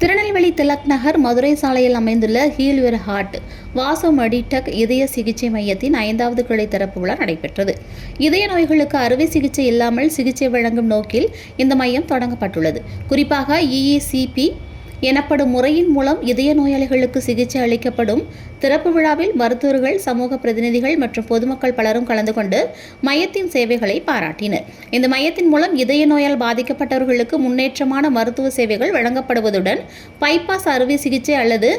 திருநெல்வேலி திலக் நகர் மதுரை சாலையில் அமைந்துள்ள heel your heart வாசோமெடிடெக் இதய சிகிச்சை மையத்தின் 5வது கிளை திறப்பு விழா நடைபெற்றது. இதய நோய்களுக்கு அறுவை சிகிச்சை இல்லாமல் சிகிச்சை வழங்கும் நோக்கில் இந்த மையம் தொடங்கப்பட்டுள்ளது. குறிப்பாக EECP எனப்படும் முறையின் மூலம் இதய நோயாளிகளுக்கு சிகிச்சை அளிக்கப்படும். திறப்பு விழாவில் மருத்துவர்கள், சமூக பிரதிநிதிகள் மற்றும் பொதுமக்கள் பலரும் கலந்து கொண்டு மையத்தின் சேவைகளை பாராட்டினர். இந்த மையத்தின் மூலம் இதய நோயால் பாதிக்கப்பட்டவர்களுக்கு முன்னேற்றமான மருத்துவ சேவைகள் வழங்கப்படுவதுடன் பைபாஸ் அறுவை சிகிச்சை அல்லது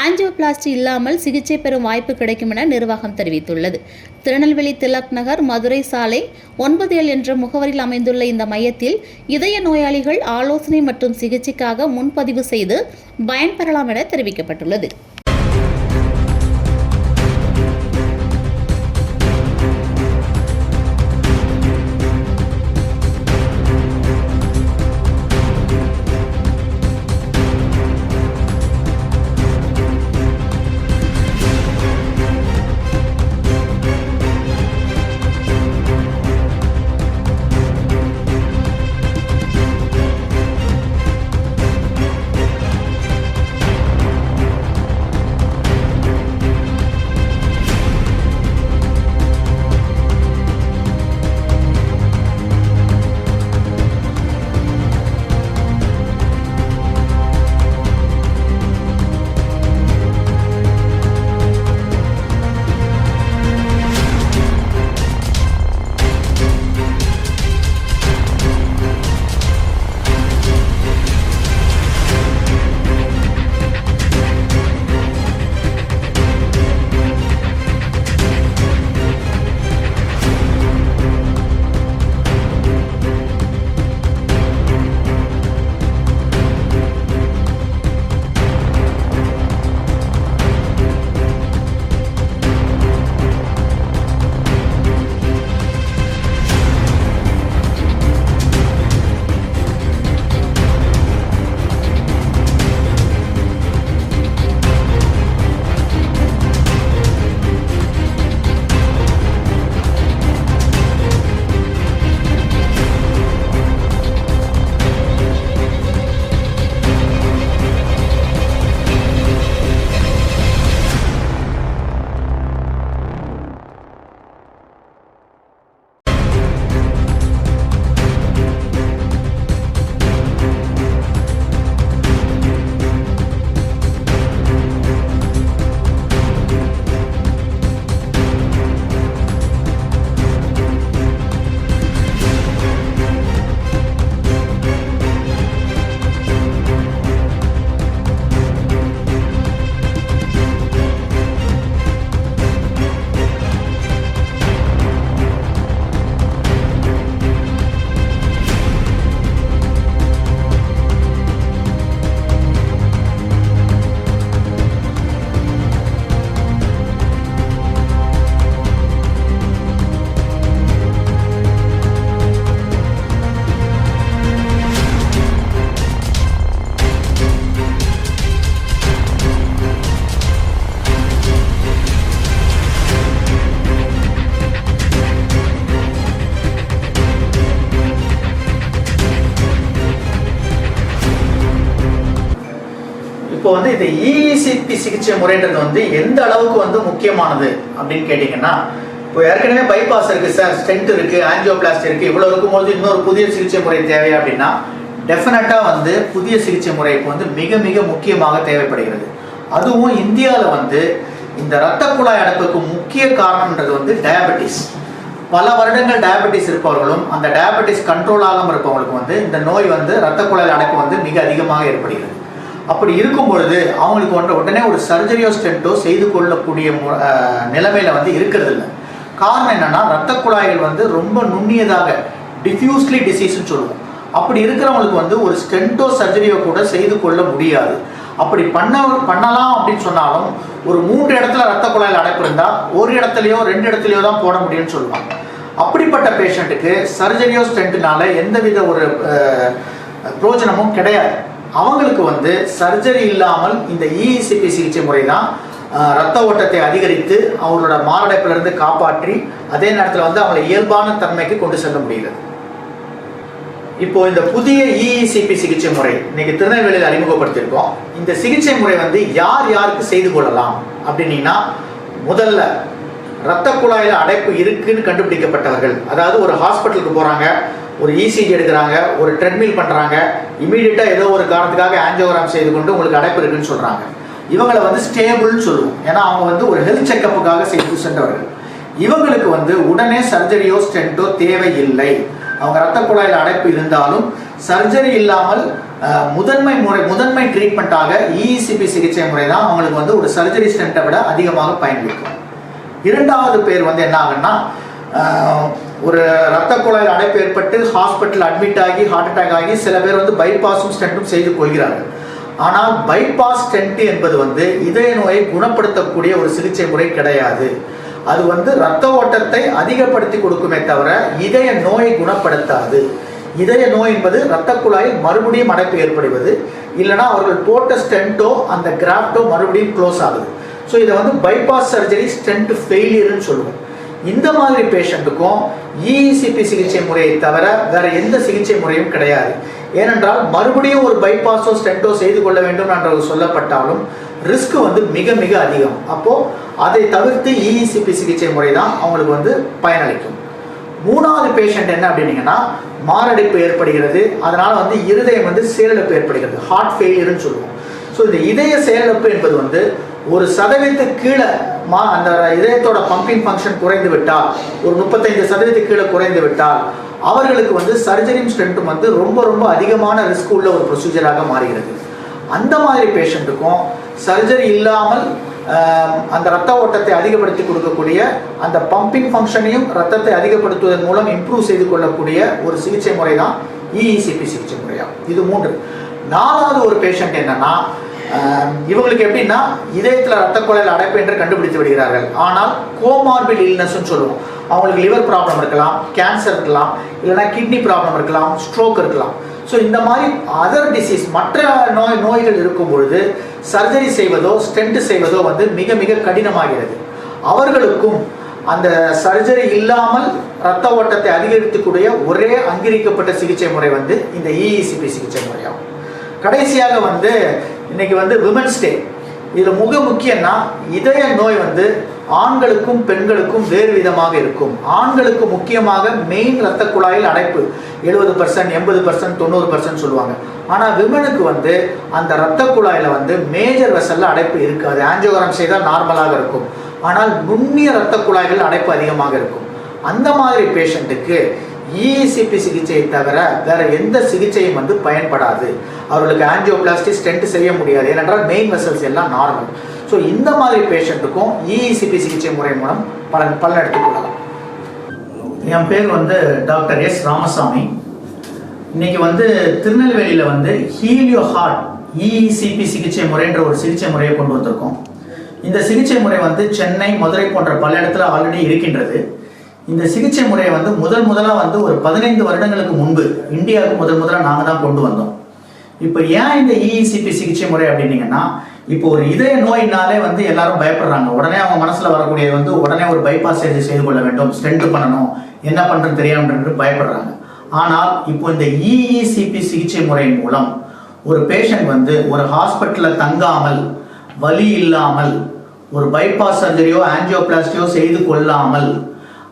ஆஞ்சியோபிளாஸ்டி இல்லாமல் சிகிச்சை பெறும் வாய்ப்பு கிடைக்கும் என நிர்வாகம் தெரிவித்துள்ளது. திருநெல்வேலி திலக் நகர் மதுரை சாலை 9 என்ற முகவரியில் அமைந்துள்ள இந்த மையத்தில் இதய நோயாளிகள் ஆலோசனை மற்றும் சிகிச்சைக்காக முன்பதிவு செய்து பயன்பெறலாம் என தெரிவிக்கப்பட்டுள்ளது. இப்போ வந்து இந்த EECP சிகிச்சை முறைன்றது வந்து எந்த அளவுக்கு முக்கியமானது அப்படின்னு கேட்டீங்கன்னா, இப்போ ஏற்கனவே பைபாஸ் இருக்கு சார், ஸ்டென்ட் இருக்கு, ஆஞ்சியோபிளாஸ்டி இருக்கு, இவ்வளவு இருக்கும்போது இன்னொரு புதிய சிகிச்சை முறை தேவையா அப்படின்னா டெஃபினட்டா புதிய சிகிச்சை முறை மிக மிக முக்கியமாக தேவைப்படுகிறது. அதுவும் இந்தியாவில் இந்த இரத்த குழாய் அடைப்புக்கு முக்கிய காரணம்ன்றது டயபெட்டிஸ். பல வருடங்கள் டயபெட்டிஸ் இருப்பவர்களும் அந்த டயபெட்டிஸ் கண்ட்ரோல் ஆகாமல் இருப்பவங்களுக்கு இந்த நோய் இரத்த குழாய் அடைப்பு மிக அதிகமாக ஏற்படுகிறது. அப்படி இருக்கும் பொழுது அவங்களுக்கு உடனே ஒரு சர்ஜரியோ ஸ்டென்ட்டோ செய்து கொள்ளக்கூடிய நிலைமையில இருக்கிறது இல்லை. காரணம் என்னன்னா, இரத்த குழாய்கள் ரொம்ப நுண்ணியதாக டிஃப்யூஸ்லி டிசீஸ்ன்னு சொல்லுவோம். அப்படி இருக்கிறவங்களுக்கு ஒரு ஸ்டென்ட்டோ சர்ஜரியோ கூட செய்து கொள்ள முடியாது. அப்படி பண்ணலாம் அப்படின்னு சொன்னாலும் ஒரு 3 இடத்துல இரத்த குழாயில் அடைப்பு இருந்தால் ஒரு இடத்துலையோ 2 இடத்துலையோ தான் போட முடியும்னு சொல்லுவாங்க. அப்படிப்பட்ட பேஷண்ட்டுக்கு சர்ஜரியோ ஸ்டென்ட்னால எந்தவித ஒரு பிரயோஜனமும் கிடையாது. அவங்களுக்கு சர்ஜரி இல்லாமல் இந்த EECP சிகிச்சை முறை தான் ரத்த ஓட்டத்தை அதிகரித்து அவங்களோட மாரடைப்பிலிருந்து காப்பாற்றி அதே நேரத்தில் அவங்களை இயல்பான தன்மைக்கு கொண்டு செல்ல முடிகிறது. இப்போ இந்த புதிய இஇசிபி சிகிச்சை முறை இன்னைக்கு திருநெல்வேலியில் அறிமுகப்படுத்தியிருக்கோம். இந்த சிகிச்சை முறை வந்து யார் யாருக்கு செய்து கொள்ளலாம் அப்படின்னீங்கன்னா, முதல்ல இரத்த குழாயில் அடைப்பு இருக்குன்னு கண்டுபிடிக்கப்பட்டவர்கள், அதாவது ஒரு ஹாஸ்பிட்டலுக்கு போறாங்க, ஒரு இசிஜி எடுக்கிறாங்க, ஒரு ட்ரெட்மில் பண்றாங்க, இமீடியட்டா ஏதோ ஒரு காரணத்துக்காக ஆஞ்சியோகிராம் செய்து கொண்டு உங்களுக்கு அடைப்பு இருக்குன்னு சொல்றாங்க. இவங்களை வந்து ஸ்டேபிள்னு சொல்லுவோம். ஏன்னா அவங்க வந்து ஒரு ஹெல்த் செக்கப்புக்காக செய்து சென்றவர்கள். இவங்களுக்கு வந்து உடனே சர்ஜரியோ ஸ்டென்ட்டோ தேவையில்லை. அவங்க ரத்த குழாயில் அடைப்பு இருந்தாலும் சர்ஜரி இல்லாமல் முதன்மை ட்ரீட்மெண்ட்டாக இஇசிபி சிகிச்சை முறை தான் அவங்களுக்கு வந்து ஒரு சர்ஜரி ஸ்டென்ட்டை விட அதிகமாக பயன்படுத்தும். இரண்டாவது பேர் வந்து என்ன ஆகுன்னா, ஒரு ரத்த குழாயில் அடைப்பு ஏற்பட்டு ஹாஸ்பிட்டல் அட்மிட் ஆகி ஹார்ட் அட்டாக் ஆகி சில பேர் வந்து பைபாஸும் ஸ்டென்ட்டும் செய்து கொள்கிறார்கள். ஆனால் பைபாஸ் ஸ்டென்ட் என்பது வந்து இதய நோயை குணப்படுத்தக்கூடிய ஒரு சிகிச்சை முறை கிடையாது. அது வந்து ரத்த ஓட்டத்தை அதிகப்படுத்தி கொடுக்குமே தவிர இதய நோயை குணப்படுத்தாது. இதய நோய் என்பது ரத்த குழாயில் மறுபடியும் அடைப்பு ஏற்படுவது, இல்லைனா அவர்கள் போட்ட ஸ்டென்ட்டோ அந்த கிராஃப்டோ மறுபடியும் க்ளோஸ் ஆகுது. ஸோ இதை வந்து பைபாஸ் சர்ஜரி ஸ்டென்ட் ஃபெயிலியர்னு சொல்லுவோம். இந்த மாதிரி பேஷண்ட்டுக்கும் இஇசிபி சிகிச்சை முறையை தவிர வேற எந்த சிகிச்சை முறையும் கிடையாது. ஏனென்றால் மறுபடியும் ஒரு பைபாஸோ ஸ்டென்ட்டோ செய்து கொள்ள வேண்டும் என்று சொல்லப்பட்டாலும் ரிஸ்க் வந்து மிக மிக அதிகம். அப்போ அதை தவிர்த்து இஇசிபி சிகிச்சை முறை தான் அவங்களுக்கு வந்து பயனளிக்கும். மூணாவது பேஷண்ட் என்ன அப்படின்னீங்கன்னா, மாரடைப்பு ஏற்படுகிறது, அதனால வந்து இருதயம் வந்து செயலிழப்பு ஏற்படுகிறது, ஹார்ட் ஃபெயிலியர்னு சொல்லுவோம். ஸோ இந்த இதய செயலிழப்பு என்பது வந்து 1% கீழே அந்த இதயத்தோட பம்பிங் ஃபங்க்ஷன் குறைந்து விட்டால், ஒரு 35% கீழே குறைந்து விட்டால் அவர்களுக்கு வந்து சர்ஜரியும் ஸ்டென்ட்டும் வந்து ரொம்ப ரொம்ப அதிகமான ரிஸ்க் உள்ள ஒரு ப்ரொசீஜராக மாறுகிறது. அந்த மாதிரி பேஷண்ட்டுக்கும் சர்ஜரி இல்லாமல் அந்த ரத்த ஓட்டத்தை அதிகப்படுத்தி கொடுக்கக்கூடிய அந்த பம்பிங் ஃபங்க்ஷனையும் ரத்தத்தை அதிகப்படுத்துவதன் மூலம் இம்ப்ரூவ் செய்து கொள்ளக்கூடிய ஒரு சிகிச்சை முறை தான் இஇசிபி சிகிச்சை முறையாகும். இது 3. 4வது ஒரு பேஷண்ட் என்னன்னா, இவங்களுக்கு எப்படின்னா இதயத்தில் ரத்த குழாயில் அடைப்பு என்று கண்டுபிடித்து விடுகிறார்கள். ஆனால் கோமார்பிட் இல்னஸ்ன்னு சொல்லுவோம். அவங்களுக்கு லிவர் ப்ராப்ளம் இருக்கலாம், கேன்சர் இருக்கலாம், இல்லைனா கிட்னி ப்ராப்ளம் இருக்கலாம், ஸ்ட்ரோக் இருக்கலாம். ஸோ இந்த மாதிரி அதர் டிசீஸ் மற்ற நோய்கள் இருக்கும் பொழுது சர்ஜரி செய்வதோ ஸ்டென்ட் செய்வதோ வந்து மிக மிக கடினமாகிறது. அவர்களுக்கும் அந்த சர்ஜரி இல்லாமல் ரத்த ஓட்டத்தை அதிகரிக்கக்கூடிய ஒரே அங்கீகரிக்கப்பட்ட சிகிச்சை முறை வந்து இந்த இஇசிபி சிகிச்சை முறையாகும். கடைசியாக வந்து இன்னைக்கு வந்து விமன்ஸ் டே. இதில் முக்கியம்னா இதய நோய் வந்து ஆண்களுக்கும் பெண்களுக்கும் வேறு விதமாக இருக்கும். ஆண்களுக்கு முக்கியமாக மெயின் ரத்த குழாயில் அடைப்பு 70%, 80%, 90% சொல்லுவாங்க. ஆனால் விமனுக்கு வந்து அந்த ரத்த குழாயில் வந்து மேஜர் வெசல்ல அடைப்பு இருக்காது. ஆஞ்சியோகிராம் செய்தால் நார்மலாக இருக்கும். ஆனால் நுண்ணிய ரத்த குழாய்கள் அடைப்பு அதிகமாக இருக்கும். அந்த மாதிரி பேஷண்ட்டுக்கு இஇசிபி சிகிச்சையை தவிர வேற எந்த சிகிச்சையும் வந்து பயன்படாது. அவர்களுக்கு ஆஞ்சியோபிளாஸ்டி ஸ்டென்ட் செய்ய முடியாது. ஏனென்றால் மெயின் வெசல்ஸ் எல்லாம் நார்மல். ஸோ இந்த மாதிரி பேஷண்ட்டுக்கும் இஇசிபி சிகிச்சை முறை மூலம் பலன் எடுத்துக்கொள்ளலாம். என் பேர் வந்து டாக்டர் எஸ் ராமசாமி. இன்னைக்கு வந்து திருநெல்வேலியில் வந்து ஹீலியோ ஹார்ட் இஇசிபி சிகிச்சை முறைன்ற ஒரு சிகிச்சை முறையை கொண்டு வந்திருக்கோம். இந்த சிகிச்சை முறை வந்து சென்னை, மதுரை போன்ற பல இடத்துல ஆல்ரெடி இருக்கின்றது. இந்த சிகிச்சை முறையை வந்து முதலாக வந்து ஒரு 15 வருடங்களுக்கு முன்பு இந்தியாவுக்கு முதலாக நாங்கள் தான் கொண்டு வந்தோம். இப்போ ஏன் இந்த இஇசிபி சிகிச்சை முறை அப்படின்னீங்கன்னா, இப்போ ஒரு இதய நோயினாலே வந்து எல்லாரும் பயப்படுறாங்க. உடனே அவங்க மனசுல வரக்கூடியது வந்து உடனே ஒரு பைபாஸ் சர்ஜரி செய்து கொள்ள வேண்டும், ஸ்டென்ட் பண்ணணும், என்ன பண்றது தெரியாம பயப்படுறாங்க. ஆனால் இப்போ இந்த இஇசிபி சிகிச்சை முறையின் மூலம் ஒரு பேஷண்ட் வந்து ஒரு ஹாஸ்பிட்டல்ல தங்காமல், வலி இல்லாமல், ஒரு பைபாஸ் சர்ஜரியோ ஆஞ்சியோபிளாஸ்டியோ செய்து கொள்ளாமல்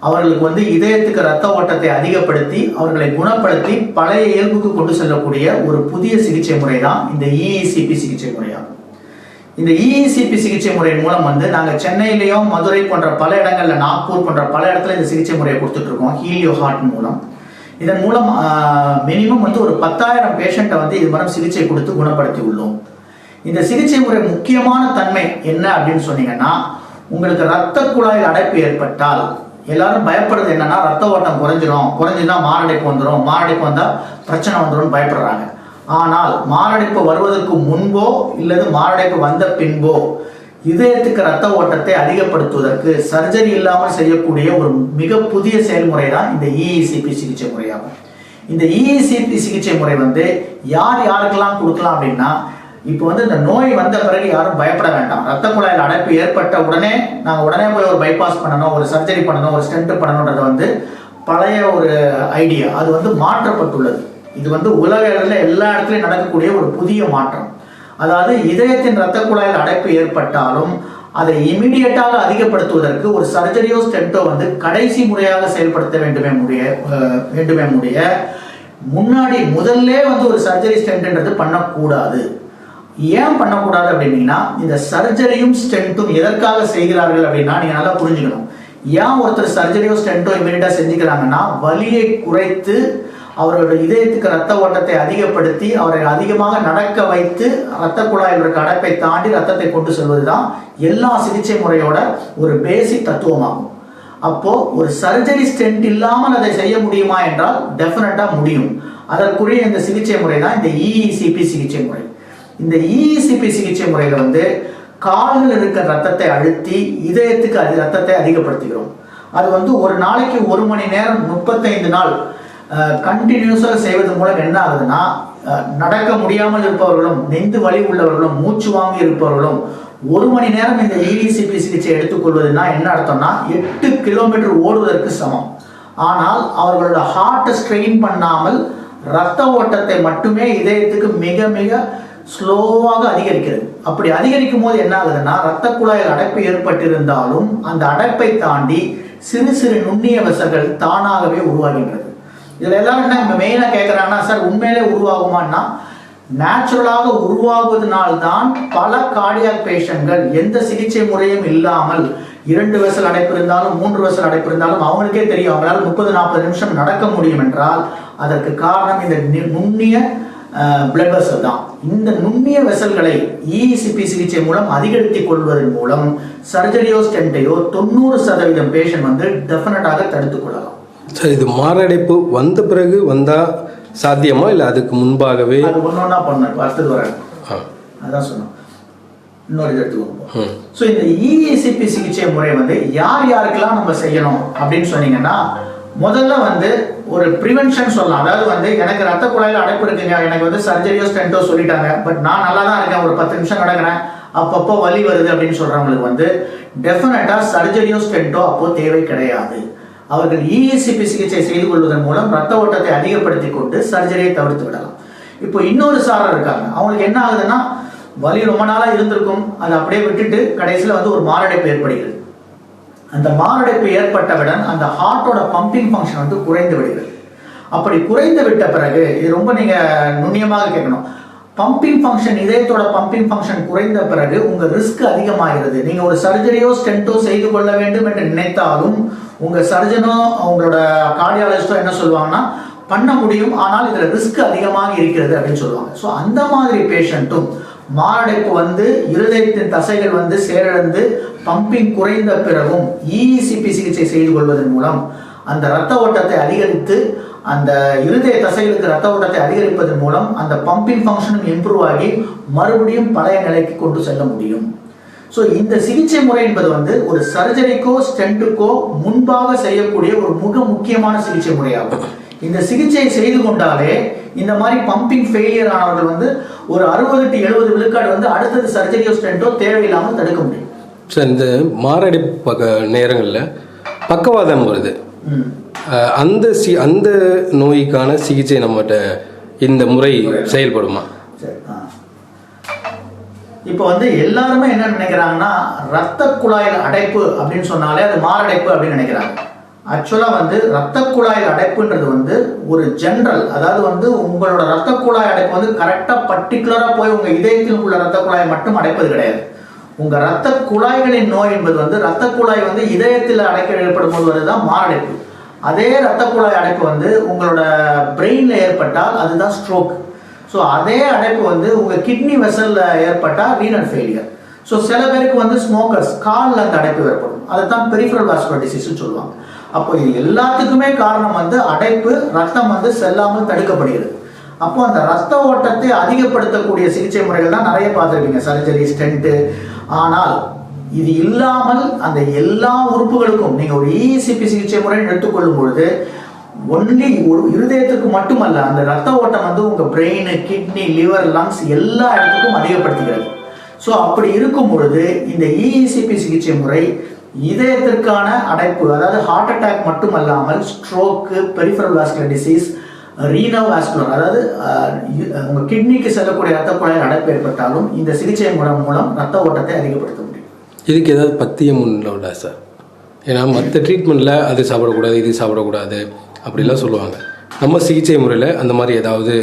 அவர்களுக்கு வந்து இதயத்துக்கு ரத்த ஓட்டத்தை அதிகப்படுத்தி அவர்களை குணப்படுத்தி பழைய இயல்புக்கு கொண்டு செல்லக்கூடிய ஒரு புதிய சிகிச்சை முறை தான் இந்த இஇசிபி சிகிச்சை முறையாகும். இந்த இஇசிபி சிகிச்சை முறையின் மூலம் வந்து நாங்கள் சென்னையிலையும் மதுரை போன்ற பல இடங்கள்ல, நாக்பூர் போன்ற பல இடத்துல இந்த சிகிச்சை முறையை கொடுத்துட்டு இருக்கோம் ஹீலியோ ஹார்ட் மூலம். இதன் மூலம் மினிமம் வந்து ஒரு 10,000 பேஷண்ட்டை வந்து இது மூலம் சிகிச்சை கொடுத்து குணப்படுத்தி உள்ளோம். இந்த சிகிச்சை முறை முக்கியமான தன்மை என்ன அப்படின்னு சொன்னீங்கன்னா, உங்களுக்கு ரத்த குழாயில் அடைப்பு ஏற்பட்டால் எல்லாரும் பயப்படுறது என்னன்னா, ரத்த ஓட்டம் குறைஞ்சுன்னா மாரடைப்பு வந்துடும், மாரடைப்பு வந்தா பிரச்சனை வந்துடும் பயப்படுறாங்க. ஆனால் மாரடைப்பு வருவதற்கு முன்போ இல்லது மாரடைப்பு வந்த பின்போ இதயத்துக்கு ரத்த ஓட்டத்தை அதிகப்படுத்துவதற்கு சர்ஜரி இல்லாமல் செய்யக்கூடிய ஒரு மிக புதிய செயல்முறை தான் இந்த இஇசிபி சிகிச்சை முறையாகும். இந்த இஇசிபி சிகிச்சை முறை வந்து யாருக்கெல்லாம் கொடுக்கலாம் அப்படின்னா, இப்போ வந்து இந்த நோய் வந்த பிறகு யாரும் பயப்பட வேண்டாம். ரத்த குழாயில் அடைப்பு ஏற்பட்ட உடனே நாங்கள் உடனே போய் ஒரு பைபாஸ் பண்ணணும், ஒரு சர்ஜரி பண்ணணும், ஒரு ஸ்டென்ட் பண்ணணுன்றது வந்து பழைய ஒரு ஐடியா. அது வந்து மாற்றப்பட்டுள்ளது. இது வந்து உலக அளவில் எல்லா இடத்துலையும் நடக்கக்கூடிய ஒரு புதிய மாற்றம். அதாவது இதயத்தின் இரத்த குழாயில் அடைப்பு ஏற்பட்டாலும் அதை இமிடியட்டாக அதிகப்படுத்துவதற்கு ஒரு சர்ஜரியோ ஸ்டென்ட்டோ வந்து கடைசி முறையாக செயல்படுத்த வேண்டுமே முடிய முன்னாடி முதல்ல வந்து ஒரு சர்ஜரி ஸ்டென்ட்ன்றது பண்ணக்கூடாது. ஏன் பண்ணக்கூடாது அப்படின்னீங்கன்னா, இந்த சர்ஜரியும் ஸ்டென்ட்டும் எதற்காக செய்கிறார்கள் அப்படின்னா நீங்க நல்லா புரிஞ்சுக்கணும். ஏன் ஒருத்தர் சர்ஜரியோ ஸ்டென்ட்டோ இமீடியட்டா செஞ்சுக்கிறாங்கன்னா, வலியை குறைத்து அவரோட இதயத்துக்கு ரத்த ஓட்டத்தை அதிகப்படுத்தி அவரை அதிகமாக நடக்க வைத்து ரத்த குழாயில் இருக்க அடைப்பை தாண்டி ரத்தத்தை கொண்டு செல்வதுதான் எல்லா சிகிச்சை முறையோட ஒரு பேசிக் தத்துவமாகும். அப்போ ஒரு சர்ஜரி ஸ்டென்ட் இல்லாமல் அதை செய்ய முடியுமா என்றால் டெஃபினட்டா முடியும். அதற்குரிய இந்த சிகிச்சை முறை தான் இந்த இஇசிபி சிகிச்சை முறை. இந்த இஇசிபி சிகிச்சை முறையில வந்து கால்கள் இருக்கிற ரத்தத்தை அழுத்தி இதயத்துக்கு ரத்தத்தை அதிகப்படுத்துகிறோம். அது வந்து ஒரு நாளைக்கு 1 மணி நேரம் 35 நாள் கண்டினியூஸாக செய்வது மூலம் என்ன ஆகுதுன்னா, நடக்க முடியாமல் இருப்பவர்களும் நெஞ்சு வலி உள்ளவர்களும் மூச்சு வாங்கி இருப்பவர்களும் 1 மணி நேரம் இந்த இஇசிபி சிகிச்சை எடுத்துக்கொள்வதுன்னா என்ன அர்த்தம்னா 8 கிலோமீட்டர் ஓடுவதற்கு சமம். ஆனால் அவர்களோட ஹார்ட்டை ஸ்ட்ரெயின் பண்ணாமல் ரத்த ஓட்டத்தை மட்டுமே இதயத்துக்கு மிக மிக ஸ்லோவாக அதிகரிக்கிறது. அப்படி அதிகரிக்கும் போது என்ன ஆகுதுன்னா, ரத்த குழாயில் அடைப்பு ஏற்பட்டிருந்தாலும் அந்த அடைப்பை தாண்டி சிறு சிறு நுண்ணிய வெசல்கள் தானாகவே உருவாகின்றது. இதுல எல்லாரும் என்ன மெயினா கேட்கறாங்கன்னா, சார் உண்மையிலே உருவாகுமான்னா, நேச்சுரலாக உருவாகுவதனால்தான் பல கார்டியாக் பேஷண்ட்கள் எந்த சிகிச்சை முறையும் இல்லாமல் 2 வெசல் அடைப்பு இருந்தாலும் 3 வெசல் அடைப்பு இருந்தாலும் அவங்களுக்கே தெரியும் அவங்களால 30-40 நிமிஷம் நடக்க முடியும் என்றால் அதற்கு காரணம் இந்த நுண்ணிய பிளட் வெசல் தான். இந்த நுண்ணிய வெசல்களை இஇசிபி சிகிச்சை மூலம் அதிகரித்துக் கொள்வதன் மூலம் சர்ஜரியோ ஸ்டென்ட்டையோ 90% பேஷண்ட் வந்து டெஃபினட்டாக தடுத்துக் கொள்ளலாம். சார், இது மாரடைப்பு வந்த பிறகு வந்தா சாத்தியமா இல்லை அதுக்கு முன்பாகவே? அது ஒன்னொன்னா பண்ணணும், அடுத்தது வர அதான் சொன்னோம். இன்னொரு எடுத்துக்கோங்க. ஸோ இந்த இஇசிபி சிகிச்சை முறை வந்து யார் யாருக்கெல்லாம் நம்ம செய்யணும் அப்படின்னு சொன்னீங்கன்னா, முதல்ல வந்து ஒரு ப்ரிவென்ஷன் சொல்லலாம். அதாவது வந்து எனக்கு ரத்த குழாயில் அடைப்பு இருக்குங்க, எனக்கு வந்து சர்ஜரியோ ஸ்டென்ட்டோ சொல்லிட்டாங்க, பட் நான் நல்லா தான் இருக்கேன், ஒரு 10 நிமிஷம் நடக்கிறேன், அப்பப்போ வலி வருது அப்படின்னு சொல்றவங்களுக்கு வந்து டெஃபினட்டா சர்ஜரியோ ஸ்டென்ட்டோ அப்போ தேவை கிடையாது. அவர்கள் இஇசிபி சிகிச்சை செய்து கொள்வதன் மூலம் ரத்த ஓட்டத்தை அதிகப்படுத்தி கொண்டு சர்ஜரியை தவிர்த்து விடலாம். இப்போ இன்னொரு சாரர் இருக்காங்க, அவங்களுக்கு என்ன ஆகுதுன்னா, வலி ரொம்ப நாளா இருந்திருக்கும், அதை அப்படியே விட்டுட்டு கடைசியில் வந்து ஒரு மாரடைப்பு ஏற்படுகிறது. அந்த மாரடைப்பு ஏற்பட்டவுடன் அந்த ஹார்ட்டோட பம்பிங் ஃபங்க்ஷன் வந்து குறைந்து விடுகிறது. அப்படி குறைந்து விட்ட பிறகு, இது ரொம்ப நீங்க நுண்ணியமாக கேட்கணும், பம்பிங் ஃபங்க்ஷன், இதயத்தோட பம்பிங் ஃபங்க்ஷன் குறைந்த பிறகு உங்க ரிஸ்க் அதிகமாகிறது. நீங்க ஒரு சர்ஜரியோ ஸ்டென்ட்டோ செய்து கொள்ள வேண்டும் என்று நினைத்தாலும் உங்க சர்ஜனோ உங்களோட கார்டியாலஜிஸ்டோ என்ன சொல்லுவாங்கன்னா, பண்ண முடியும், ஆனால் இதுல ரிஸ்க் அதிகமாக இருக்கிறது அப்படின்னு சொல்லுவாங்க. ஸோ அந்த மாதிரி பேஷண்ட்டும் மாரடைப்பு வந்து இருதயத்தின் தசைகள் வந்து சேரடைந்து பம்பிங் குறைந்த பிறகும் இஇசிபி சிகிச்சை செய்து கொள்வதன் மூலம் அந்த ரத்த ஓட்டத்தை அதிகரித்து அந்த இருதய தசைகளுக்கு ரத்த ஓட்டத்தை அதிகரிப்பதன் மூலம் அந்த பம்பிங் ஃபங்க்ஷனும் இம்ப்ரூவ் ஆகி மறுபடியும் பழைய நிலைக்கு கொண்டு செல்ல முடியும். ஸோ இந்த சிகிச்சை முறை என்பது வந்து ஒரு சர்ஜரிக்கோ ஸ்டென்ட்டுக்கோ முன்பாக செய்யக்கூடிய ஒரு மிக முக்கியமான சிகிச்சை முறையாகும். இந்த சிகிச்சையை செய்து கொண்டாலே இந்த மாதிரி பம்பிங் ஃபெயிலியர் ஆனவர்கள் வந்து ஒரு 60-70 விழுக்காடு வந்து அடுத்தது சர்ஜரியோ ஸ்டென்ட்டோ தேவையில்லாமல் தடுக்க முடியும். சார், இந்த மாரடைப்பு நேரங்களில் பக்கவாதம் வருது, அந்த நோய்க்கான சிகிச்சை நம்மகிட்ட இந்த முறை செயல்படுமா? இப்போ வந்து எல்லாருமே என்ன நினைக்கிறாங்கன்னா, ரத்த குழாயில் அடைப்பு அப்படின்னு சொன்னாலே அது மாரடைப்பு அப்படின்னு நினைக்கிறாங்க. ஆக்சுவலா வந்து ரத்த குழாயில் அடைப்புன்றது வந்து ஒரு ஜென்ரல், அதாவது வந்து உங்களோட ரத்த குழாய் அடைப்பு வந்து கரெக்டா பர்டிகுலரா போய் உங்க இதயத்தில் உள்ள ரத்த குழாயை மட்டும் அடைப்பது கிடையாது. உங்க ரத்த குழாய்களின் நோய் என்பது வந்து ரத்த குழாய் வந்து இதயத்தில் அடைக்க ஏற்படும் போது வருதுதான் மாரடைப்பு. அதே ரத்த குழாய் அடைப்பு வந்து உங்களோட பிரெயின்ல ஏற்பட்டால் அதுதான் ஸ்ட்ரோக். ஸோ அதே அடைப்பு வந்து உங்க கிட்னி வெசல்ல ஏற்பட்டால் ரீனல் ஃபெயிலியர். ஸோ சில பேருக்கு வந்து ஸ்மோக்கர்ஸ் காலில் அந்த அடைப்பு ஏற்படும், அதை தான் பெரிஃபரல் வாஸ்குலர் டிசீஸ்ன்னு சொல்லுவாங்க. அப்போ இது எல்லாத்துக்குமே காரணம் வந்து அடைப்பு, ரத்தம் வந்து செல்லாமல் தடுக்கப்படுகிறது. அப்போ அந்த ரத்த ஓட்டத்தை அதிகப்படுத்தக்கூடிய சிகிச்சை முறைகள் தான் நிறைய பார்த்துருப்பீங்க, சர்ஜரி, ஸ்டென்ட்டு. ஆனால் இது இல்லாமல் அந்த எல்லா உறுப்புகளுக்கும் நீங்க ஒரு இஇசிபி சிகிச்சை முறை எடுத்துக்கொள்ளும் பொழுது ஒன்லி ஒரு இருதயத்துக்கு மட்டுமல்ல, அந்த ரத்த ஓட்டம் வந்து உங்க பிரெயின், கிட்னி, லிவர், லங்ஸ் எல்லா இடத்துக்கும் அதிகப்படுத்துகிறது. ஸோ அப்படி இருக்கும் பொழுது இந்த இஇசிபி சிகிச்சை முறை இதயத்திற்கான அடைப்பு, அதாவது ஹார்ட் அட்டாக் மட்டுமல்லாமல் stroke, peripheral vascular disease, Reno vascular, அதாவது உங்கள் கிட்னிக்கு செல்லக்கூடிய ரத்த குழாயில் அடைப்பு ஏற்பட்டாலும் இந்த சிகிச்சை மூலம் ரத்த ஓட்டத்தை அதிகப்படுத்த முடியும். இதுக்கு ஏதாவது பத்தியம் உண்டா சார்? ஏன்னா மற்ற ட்ரீட்மெண்ட்டில் அது சாப்பிடக்கூடாது, இது சாப்பிடக்கூடாது அப்படிலாம் சொல்லுவாங்க. நம்ம சிகிச்சை முறையில் அந்த மாதிரி ஏதாவது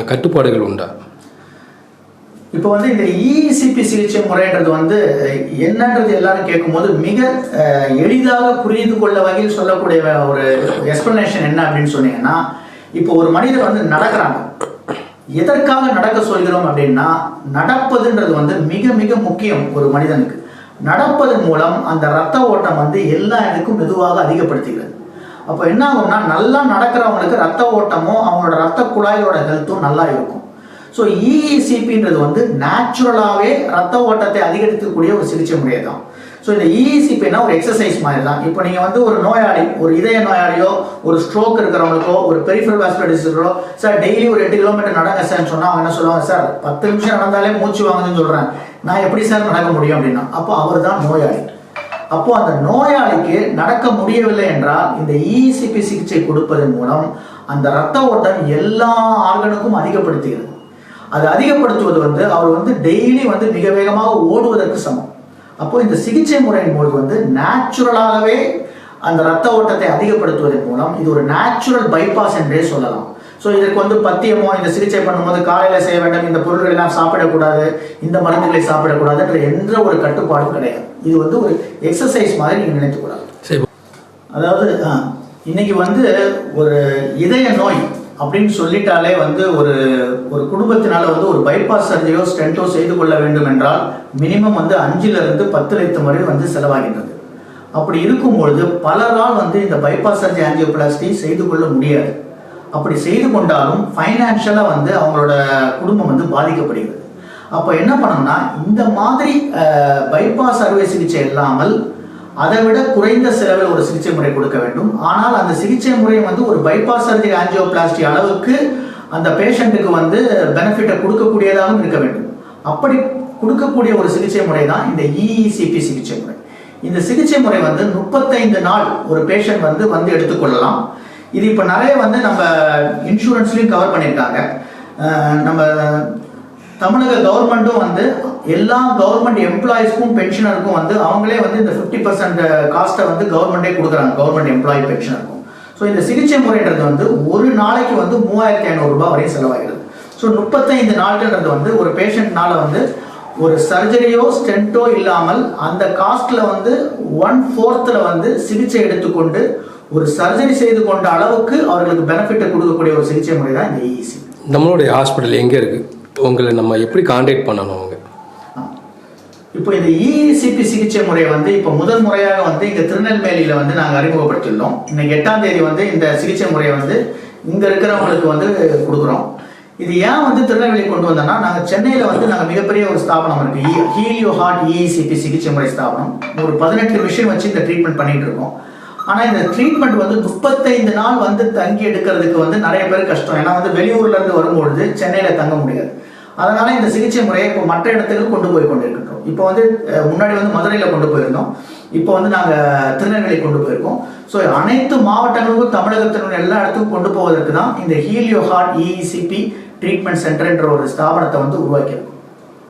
கட்டுப்பாடுகள் உண்டா? இப்போ வந்து இந்த இசிபி சிகிச்சை முறைன்றது வந்து என்னன்றது எல்லாரும் கேட்கும்போது மிக எளிதாக புரிந்து கொள்ள வகையில் சொல்லக்கூடிய ஒரு எக்ஸ்பிளனேஷன் என்ன அப்படின்னு சொன்னீங்கன்னா, இப்போ ஒரு மனிதர் வந்து நடக்கிறாங்க, எதற்காக நடக்க சொல்கிறோம் அப்படின்னா, நடப்பதுன்றது வந்து மிக மிக முக்கியம். ஒரு மனிதனுக்கு நடப்பதன் மூலம் அந்த ரத்த ஓட்டம் வந்து எல்லா இடத்துக்கும் மெதுவாக அதிகப்படுத்துகிறது. அப்போ என்ன ஆகும்னா, நல்லா நடக்கிறவங்களுக்கு ரத்த ஓட்டமும் அவங்களோட ரத்த குழாயோட ஹெல்த்தும் நல்லா இருக்கும். ஸோ இஇசிபின்றது வந்து நேச்சுரலாகவே ரத்த ஓட்டத்தை அதிகரிக்கக்கூடிய ஒரு சிகிச்சை முறை தான். ஸோ இந்த இஇசிபின்னா ஒரு எக்ஸசைஸ் மாதிரி தான். இப்போ நீங்கள் வந்து ஒரு நோயாளி, ஒரு இதய நோயாளியோ, ஒரு ஸ்ட்ரோக் இருக்கிறவங்களுக்கோ, ஒரு பெரிஃபரல் வாஸ்குலர் டிசீஸோ, சார் டெய்லி ஒரு 8 கிலோமீட்டர் நடங்க சார்ன்னு சொன்னால் அவங்க என்ன சொல்லுவாங்க, சார் 10 நிமிஷம் நடந்தாலே மூச்சு வாங்குதுன்னு சொல்கிறேன், நான் எப்படி சார் நடக்க முடியும் அப்படின்னா, அப்போ அவர் தான் நோயாளி. அப்போ அந்த நோயாளிக்கு நடக்க முடியவில்லை என்றால் இந்த இசிபி சிகிச்சை கொடுப்பதன் மூலம் அந்த ரத்த ஓட்டம் எல்லா ஆர்கனுக்கும் அதிகப்படுத்துகிறது. அது அதிகப்படுத்துவது வந்து அவர் வந்து டெய்லி வந்து மிக வேகமாக ஓடுவதற்கு சமம். அப்போ இந்த சிகிச்சை முறையின் போது வந்து நேச்சுரலாகவே அந்த ரத்த ஓட்டத்தை அதிகப்படுத்துவதன் மூலம் இது ஒரு நேச்சுரல் பைபாஸ் என்றே சொல்லலாம். ஸோ இதற்கு வந்து பத்தியமோ, இந்த சிகிச்சை பண்ணும்போது காலையில் செய்ய வேண்டும், இந்த பொருட்கள் எல்லாம் சாப்பிடக்கூடாது, இந்த மருந்துகளை சாப்பிடக்கூடாதுன்ற எந்த ஒரு கட்டுப்பாடும் கிடையாது. இது வந்து ஒரு எக்ஸசைஸ் மாதிரி நீங்கள் நினைத்துக்கூடாது. அதாவது இன்னைக்கு வந்து ஒரு இதய நோய் அப்படின்னு சொல்லிட்டாலே வந்து ஒரு ஒரு குடும்பத்தினால வந்து ஒரு பைபாஸ் சர்ஜரியோ ஸ்டென்ட்டோ செய்து கொள்ள வேண்டும் என்றால் மினிமம் வந்து 5 to 10 லட்சம் வரை வந்து செலவாகின்றது. அப்படி இருக்கும்பொழுது பலரால் வந்து இந்த பைபாஸ் சர்ஜரி ஆஞ்சியோபிளாஸ்டி செய்து கொள்ள முடியாது. அப்படி செய்து கொண்டாலும் ஃபைனான்ஷியலாக வந்து அவங்களோட குடும்பம் வந்து பாதிக்கப்படுகிறது. அப்போ என்ன பண்ணணும்னா, இந்த மாதிரி பைபாஸ் அறுவை சிகிச்சை இல்லாமல் அதை விட குறைந்த செலவில் ஒரு சிகிச்சை முறை கொடுக்க வேண்டும். ஆனால் அந்த சிகிச்சை முறை வந்து ஒரு பைபாஸ் சர்ஜரி ஆஞ்சியோபிளாஸ்டி அளவுக்கு அந்த பேஷண்ட்டுக்கு வந்து பெனிஃபிட்டை கொடுக்கக்கூடியதாகவும் இருக்க வேண்டும். அப்படி கொடுக்கக்கூடிய ஒரு சிகிச்சை முறை தான் இந்த இஇசிபி சிகிச்சை முறை. இந்த சிகிச்சை முறை வந்து 35 நாள் ஒரு பேஷண்ட் வந்து எடுத்துக்கொள்ளலாம். இது இப்போ நிறைய வந்து நம்ம இன்சூரன்ஸ்லையும் கவர் பண்ணியிருக்காங்க. நம்ம தமிழக கவர்மெண்ட்டும் வந்து எல்லா கவர்மெண்ட் எம்ப்ளாயிஸ்க்கும் பென்ஷனருக்கும் வந்து அவங்களே வந்து இந்த 50% காஸ்ட்டை வந்து கவர்மெண்டே கொடுக்குறாங்க, கவர்மெண்ட் எம்ப்ளாயி பென்ஷனருக்கும். ஸோ இந்த சிகிச்சை முறைன்றது வந்து ஒரு நாளைக்கு வந்து 3500 ரூபாய் வரையும் செலவாகிறது. ஸோ 35 நாள்கள்ன்றது வந்து ஒரு பேஷண்ட்னால வந்து ஒரு சர்ஜரியோ ஸ்டென்ட்டோ இல்லாமல் அந்த காஸ்ட்ல வந்து 1/4 வந்து சிகிச்சை எடுத்துக்கொண்டு ஒரு சர்ஜரி செய்து கொண்ட அளவுக்கு அவர்களுக்கு பெனிஃபிட்டை கொடுக்கக்கூடிய ஒரு சிகிச்சை முறை தான் இந்த இஇசி. நம்மளுடைய ஹாஸ்பிட்டல் எங்கே இருக்குது? உங்களை நம்ம எப்படி கான்டாக்ட் பண்ணணும்? அவங்க இப்போ இந்த இஇசிபி சிகிச்சை முறை வந்து இப்போ முதல் முறையாக வந்து இங்கே திருநெல்வேலியில் வந்து நாங்கள் அறிமுகப்படுத்தியுள்ளோம். இன்னைக்கு 8ஆம் தேதி வந்து இந்த சிகிச்சை முறையை வந்து இங்கே இருக்கிறவங்களுக்கு வந்து கொடுக்குறோம். இது ஏன் வந்து திருநெல்வேலி கொண்டு வந்தோம்னா, நாங்கள் சென்னையில் வந்து நாங்கள் மிகப்பெரிய ஒரு ஸ்தாபனம் இருக்குது, ஹீலியோ ஹார்ட் இஇசிபி சிகிச்சை முறை ஸ்தாபனம். ஒரு 18 மிஷின் வச்சு இந்த ட்ரீட்மெண்ட் பண்ணிட்டு இருக்கோம். ஆனால் இந்த ட்ரீட்மெண்ட் வந்து 35 நாள் வந்து தங்கி எடுக்கிறதுக்கு வந்து நிறைய பேர் கஷ்டம். ஏன்னா வந்து வெளியூர்லேருந்து வரும்பொழுது சென்னையில் தங்க முடியாது. அதனால இந்த சிகிச்சை முறையை இப்போ மற்ற இடத்துக்கு கொண்டு போய் கொண்டிருக்கின்றோம். இப்போ வந்து முன்னாடி வந்து மதுரையில் கொண்டு போயிருந்தோம், இப்போ வந்து நாங்கள் திருநெல்வேலி கொண்டு போயிருக்கோம். ஸோ அனைத்து மாவட்டங்களுக்கும் தமிழகத்தினுடைய எல்லா இடத்துக்கும் கொண்டு போவதற்கு தான் இந்த ஹீலியோ ஹார்ட் இஇசிபி ட்ரீட்மெண்ட் சென்டர்ன்ற ஒரு ஸ்தாபனத்தை வந்து உருவாக்கியிருக்கோம்.